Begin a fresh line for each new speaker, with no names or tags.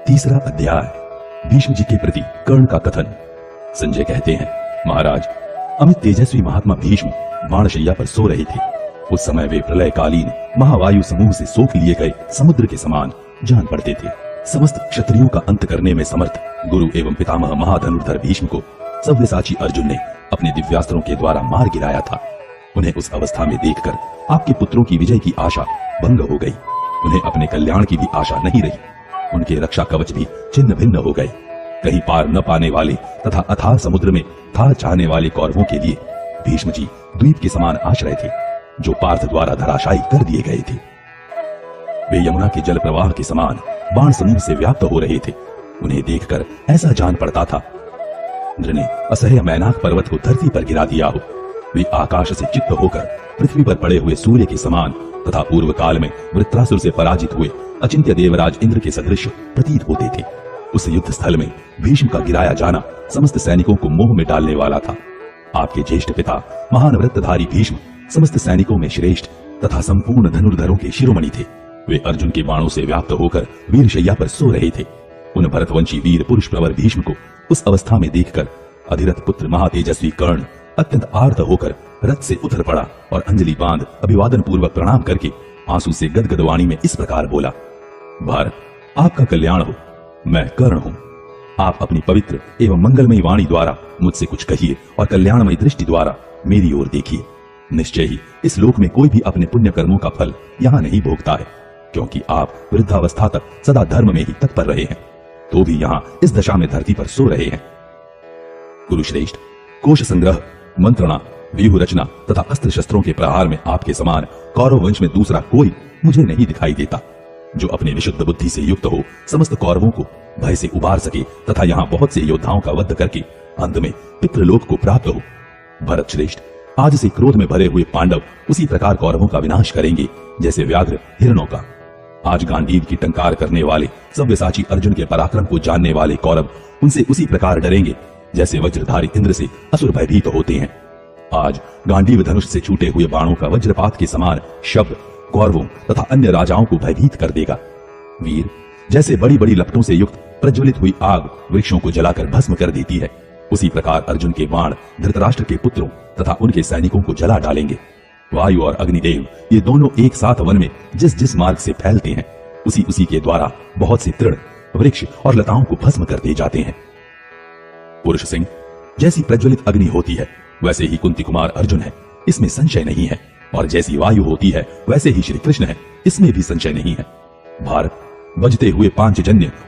तीसरा अध्याय। भीष्म जी के प्रति कर्ण का कथन। संजय कहते हैं, महाराज, अमित तेजस्वी महात्मा भीष्म बाणशैया पर सो रहे थे। उस समय वे प्रलयकालीन महावायु समूह से सोख लिए गए समुद्र के समान जान पड़ते थे। समस्त क्षत्रियों का अंत करने में समर्थ गुरु एवं पितामह महाधनुर्धर भीष्म को सव्यसाची अर्जुन ने अपने दिव्यास्त्रों के द्वारा मार गिराया था। उन्हें उस अवस्था में देखकर आपके पुत्रों की विजय की आशा भंग हो गई। उन्हें अपने कल्याण की भी आशा नहीं रही। उनके रक्षा कवच भी छिन्न भिन्न हो गए। कहीं पार न पाने वाले तथा अथाह समुद्र में था चाहने वाले कौरवों के लिए भीष्म जी द्वीप के समान आश्रय थे, जो पार्थ द्वारा धराशायी कर दिए गए थे। वे यमुना के जल प्रवाह के समान बाण समूह से व्याप्त हो रहे थे। उन्हें देखकर ऐसा जान पड़ता था इंद्र ने असह्य मैनाक पर्वत को धरती पर गिरा दिया हो। वे आकाश से चित्त होकर पृथ्वी पर पड़े हुए सूर्य के समान तथा पूर्व काल में वृत्रासुर से पराजित हुए अचिंत्य देवराज इंद्र के सदृश प्रतीत होते थे। उस युद्ध स्थल में भीष्म का गिराया जाना समस्त सैनिकों को मोह में डालने वाला था। आपके ज्येष्ठ पिता महान व्रतधारी भीष्म समस्त सैनिकों में श्रेष्ठ तथा संपूर्ण धनुर्धरों के शिरोमणि थे। वे अर्जुन के बाणों से व्याप्त होकर वीरशैया पर सो रहे थे। उन भरतवंशी वीर पुरुष प्रवर भीष्म को उस अवस्था में देखकर अधिरथ पुत्र महातेजस्वी कर्ण अत्यंत आर्त होकर रथ से उतर पड़ा और अंजलि बांध अभिवादन पूर्वक प्रणाम करके आंसू से गदगद वाणी में इस प्रकार बोला, भारत, आपका कल्याण हो। मैं कर्ण हूँ। आप अपनी पवित्र एवं मंगलमयी वाणी द्वारा मुझसे कुछ कहिए और कल्याणमयी दृष्टि द्वारा मेरी ओर देखिए। निश्चय ही इस लोक में कोई भी अपने पुण्य कर्मों का फल यहाँ नहीं भोगता है, क्योंकि आप वृद्धावस्था तक सदा धर्म में ही तत्पर रहे हैं, तो भी यहाँ इस दशा में धरती पर सो रहे हैं। कुरुश्रेष्ठ, कोश संग्रह, मंत्रणा, व्यूह रचना तथा अस्त्र शस्त्रों के प्रहार में आपके समान कौरव वंश में दूसरा कोई मुझे नहीं दिखाई देता, जो अपने विशुद्ध बुद्धि से युक्त हो समस्त कौरवों को भय से उबार सके तथा यहाँ बहुत से योद्धाओं का वध करके अंत में पितृलोक को प्राप्त हो। भरत श्रेष्ठ, आज से क्रोध में भरे हुए पांडव उसी प्रकार कौरवों का विनाश करेंगे जैसे व्याघ्र हिरणों का। आज गांडीव की टंकार करने वाले सव्यसाची अर्जुन के पराक्रम को जानने वाले कौरव उनसे उसी प्रकार डरेंगे जैसे वज्रधारी इंद्र से असुर भयभीत होते हैं। आज गांडीव धनुष से छूटे हुए बाणों का वज्रपात के समान शब्द कौरवों तथा अन्य राजाओं को भयभीत कर देगा। वीर, जैसे बड़ी बड़ी लपटों से युक्त प्रज्वलित हुई आग वृक्षों को जलाकर भस्म कर देती है, उसी प्रकार अर्जुन के बाण धृतराष्ट्र के पुत्रों तथा उनके सैनिकों को जला डालेंगे। वायु और अग्निदेव ये दोनों एक साथ वन में जिस जिस मार्ग से फैलते हैं, उसी उसी के द्वारा बहुत से तृण, वृक्ष और लताओं को भस्म करते जाते हैं। पुरुष सिंह, जैसी प्रज्वलित अग्नि होती है वैसे ही कुंती कुमार अर्जुन है, इसमें संशय नहीं है, और जैसी वायु होती है वैसे ही श्री कृष्ण है, इसमें भी संशय नहीं है। भारत, बजते हुए पांचजन्य और